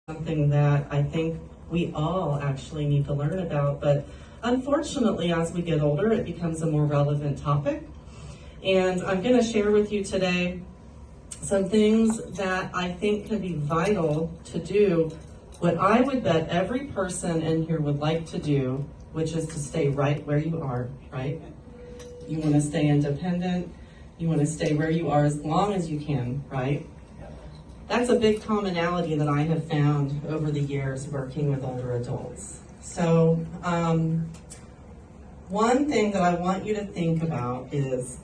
Something that I think we all actually need to learn about, but unfortunately, as we get older, it becomes a more relevant topic. And I'm going to share with you today some things that I think can be vital to do what I would bet every person in here would like to do, which is to stay right where you are, right? You want to stay independent. You want to stay where you are as long as you can, right? That's a big commonality that I have found over the years working with older adults. So one thing that I want you to think about is,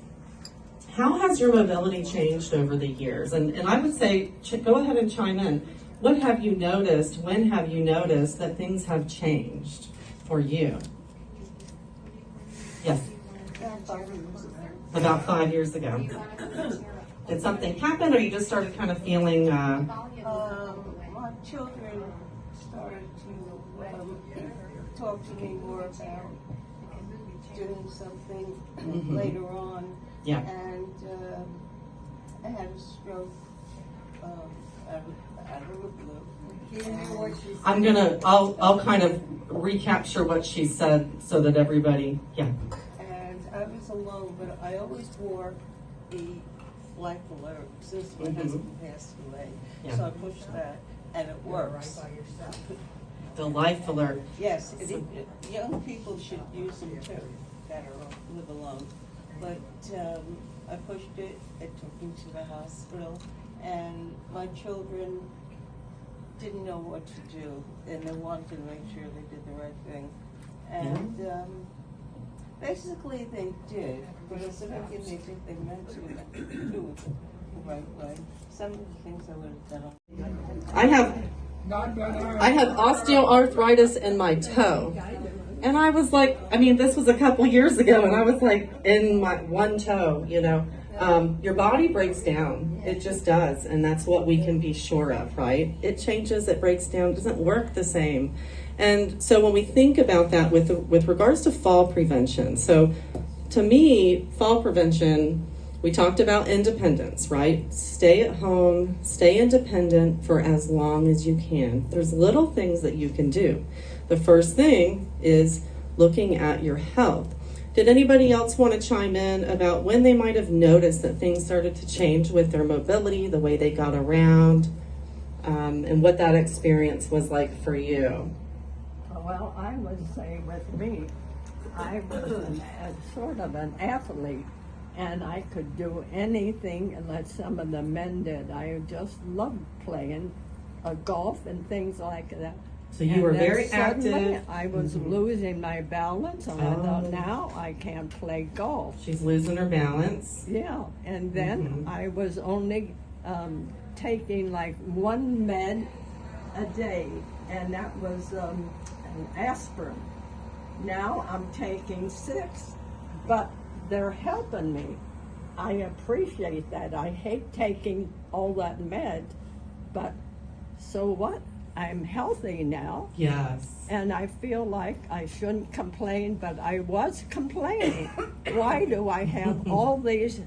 how has your mobility changed over the years? And I would say, go ahead and chime in. What have you noticed? When have you noticed that things have changed for you? Yes? About 5 years ago. Did something happen, or you just started kind of feeling? My children started to talk to me more about doing something later on. Yeah. And I had a stroke out of the blue. I'll kind of recapture what she said so that everybody, yeah. And I was alone, but I always wore a life alert since my husband passed away. Yeah. So I pushed that, and it works. The life alert. Yes, young people should use them too that live alone. But I pushed it. It took me to the hospital, and my children didn't know what to do, and they wanted to make sure they did the right thing. And basically they did, but instead of giving me think they meant to do it the right way. Some of the things I would have done. I have osteoarthritis in my toe. And I was like, this was a couple years ago, and I was like, in my one toe, your body breaks down. It just does. And that's what we can be sure of, right? It changes, it breaks down, it doesn't work the same. And so when we think about that with regards to fall prevention, so to me, fall prevention, we talked about independence, right? Stay at home, stay independent for as long as you can. There's little things that you can do. The first thing is looking at your health. Did anybody else want to chime in about when they might have noticed that things started to change with their mobility, the way they got around, and what that experience was like for you? Well, I would say with me, I was sort of an athlete, and I could do anything that some of the men did. I just loved playing golf and things like that. So you were very active. I was losing my balance, and I thought, now I can't play golf. She's losing her balance. Yeah, and then I was only taking like one med a day, and that was an aspirin. Now I'm taking 6, but they're helping me. I appreciate that. I hate taking all that med, but so what? I'm healthy now. Yes. And I feel like I shouldn't complain, but I was complaining. Why do I have all these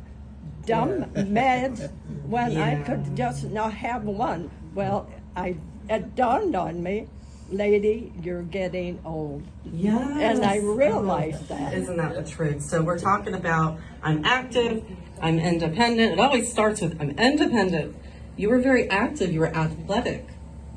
dumb meds when I could just not have one? Well, it dawned on me, lady, you're getting old. Yes. And I realized that. Isn't that the truth? So we're talking about, I'm active, I'm independent. It always starts with, I'm independent. You were very active, you were athletic.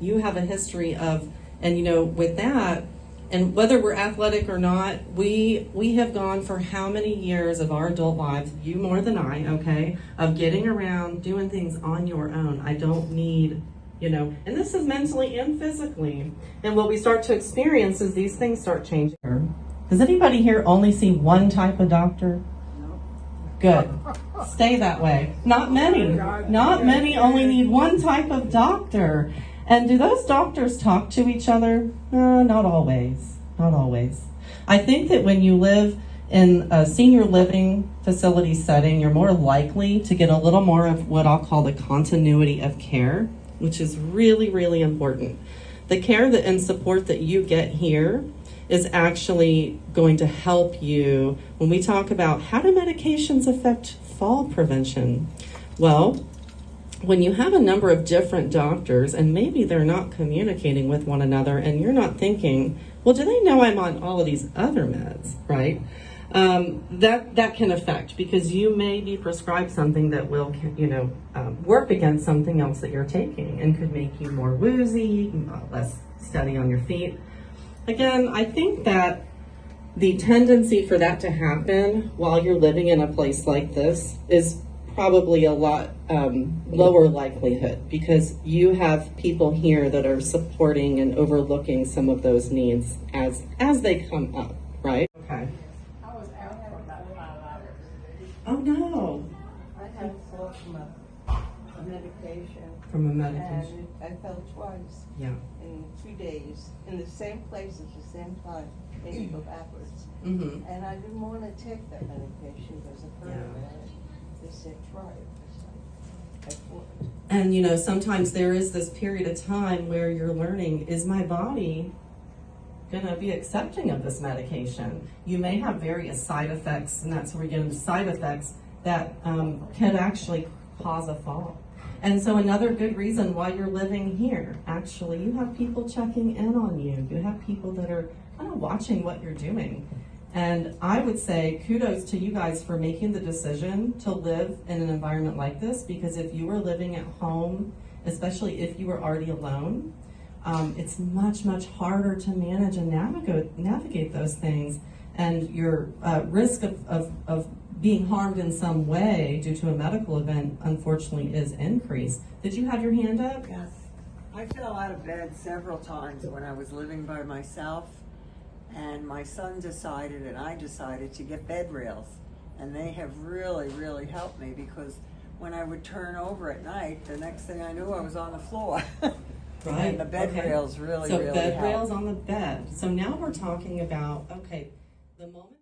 You have a history of, and with that, and whether we're athletic or not, we have gone for how many years of our adult lives, you more than I, okay, of getting around, doing things on your own. I don't need, and this is mentally and physically. And what we start to experience is these things start changing. Does anybody here only see one type of doctor? No. Good. Stay that way. Not many. Not many only need one type of doctor. And do those doctors talk to each other? Not always. Not always. I think that when you live in a senior living facility setting, you're more likely to get a little more of what I'll call the continuity of care, which is really, really important. The care and support that you get here is actually going to help you when we talk about how do medications affect fall prevention. Well, when you have a number of different doctors and maybe they're not communicating with one another and you're not thinking, well, do they know I'm on all of these other meds, right? That can affect, because you may be prescribed something that will, work against something else that you're taking and could make you more woozy, less steady on your feet. Again, I think that the tendency for that to happen while you're living in a place like this is probably a lot lower likelihood, because you have people here that are supporting and overlooking some of those needs as they come up, right? Okay. I was out for about 5 hours. Oh no. I had fell from a medication. From a medication. And I fell twice Yeah. in 2 days, in the same place at the same time, and you go backwards. Mm-hmm. And I didn't want to take that medication because I've heard about it. They said, try it. I fought it. And sometimes there is this period of time where you're learning, is my body gonna be accepting of this medication? You may have various side effects, and that's where we get into side effects that can actually cause a fall. And so another good reason why you're living here, actually, you have people checking in on you. You have people that are kind of watching what you're doing. And I would say kudos to you guys for making the decision to live in an environment like this, because if you were living at home, especially if you were already alone, it's much, much harder to manage and navigate those things. And your risk of being harmed in some way due to a medical event, unfortunately, is increased. Did you have your hand up? Yes. I fell out of bed several times when I was living by myself, and my son decided and I decided to get bed rails, and they have really, really helped me, because when I would turn over at night, the next thing I knew I was on the floor. Right. And the bed rails really So really bed help. rails on the bed. So now we're talking about, okay, the moment